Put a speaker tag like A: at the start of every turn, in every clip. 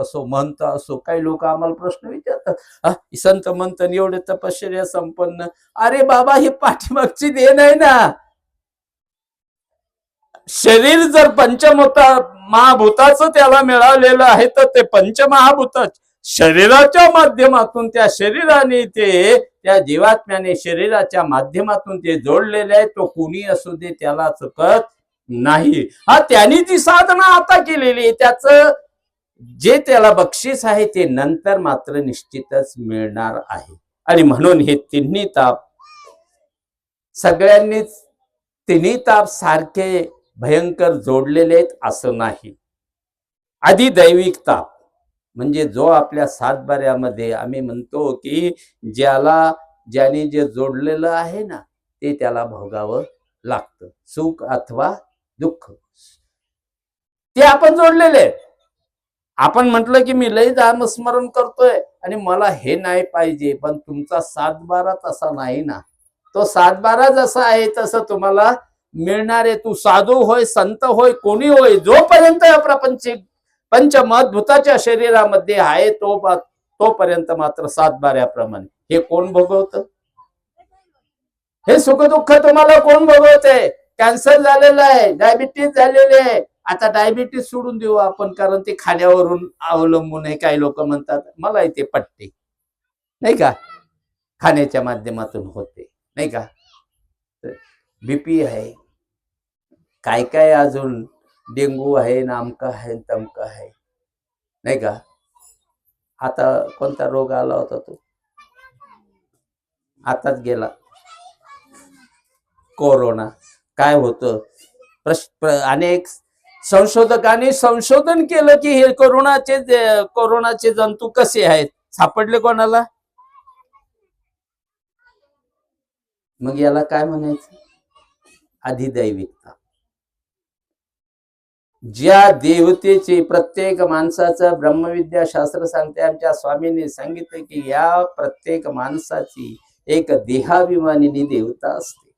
A: असो, महंत असो, काही लोक आम्हाला प्रश्न विचारतात, संत मंत एवढे तपश्चर्या संपन्न. अरे बाबा, हे पाठीमागची देण आहे ना. शरीर जर महाभूताचं त्याला मिळालेलं आहे, तर ते पंचमहाभूत शरीराच्या माध्यमातून त्या शरीराने त्या जीवात्म्याने शरीराच्या माध्यमातून ते जोडलेले आहे. तो कुणी असू दे, त्याला चुकत नाही. त्यांनी ती साधना आता केलेली, त्याचं जे त्याला बक्षीस आहे ते नंतर मात्र निश्चितच मिळणार आहे. आणि म्हणून हे तिन्ही ताप सगळ्यांनीच, तिन्ही ताप सारखे भयंकर जोडलेले आहेत असं नाही. अधिदैविक ताप म्हणजे जो आपल्या सातबाऱ्यामध्ये आम्ही म्हणतो की ज्याने जे जोडलेलं आहे ना, ते त्याला भोगावं लागतं, सुख अथवा दुःख. ते आपण जोडलेले. आपण म्हटलं की मी लय नामस्मरण करतोय आणि मला हे नाही पाहिजे, पण तुमचा सातबारा तसा नाही ना. तो सातबारा जसा आहे तसं तुम्हाला मिळणार आहे. तू साधू होय, संत होय, कोणी होय, जोपर्यंत प्रापंचिक पंचमहाभूताच्या शरीरामध्ये आहे तोपर्यंत मात्र सातबाऱ्याप्रमाणे. हे कोण भोगवत? हे सुख दुःख तुम्हाला कोण भोगवतंय? कॅन्सर झालेलं आहे, डायबिटीज झालेले आहे. आता डायबिटीज सोडून देऊ आपण, कारण ते खाण्यावरून अवलंबून आहे. काही लोक म्हणतात, मला ते पटते नाही का, खाण्याच्या माध्यमातून होते नाही का. बीपी आहे, काय काय अजून डेंगू आहे, नामका आहे, तमका आहे नाही का. आता कोणता रोग आला होता तो आताच गेला, कोरोना. काय होतं, अनेक संशोधकांनी संशोधन केलं की हे कोरोनाचे जंतू कसे आहेत, सापडले कोणाला? मग याला काय म्हणायचं? अधिदैविकता. ज्या देवतेचे प्रत्येक माणसाचं ब्रह्मविद्या शास्त्र सांगते, आमच्या स्वामींनी सांगितले की या प्रत्येक माणसाची एक देहाभिमानिनी देवता असते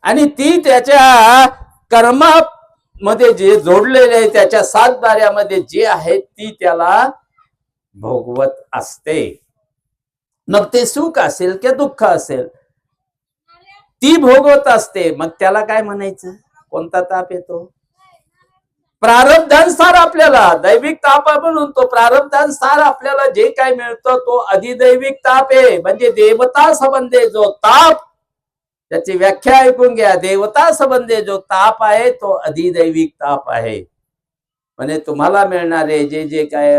A: आणि ती त्याच्या कर्मामध्ये जे जोडलेले आहे, त्याच्या सातबाऱ्यामध्ये जे आहे ती त्याला भोगवत असते. मग ते सुख असेल किंवा दुःख असेल, ती भोगवत असते. मग त्याला काय म्हणायचं? कोणता ताप येतो? प्रारब्धानुसार आपल्याला दैविक ताप म्हणून तो प्रारब्धानुसार आपल्याला जे काय मिळतं तो अधिदैविक ताप आहे. म्हणजे देवता संबंधी जो ताप, त्याची व्याख्या ऐकून घ्या. देवता संबंधी जो ताप आहे तो अधिदैविक ताप आहे. म्हणजे तुम्हाला मिळणारे जे काय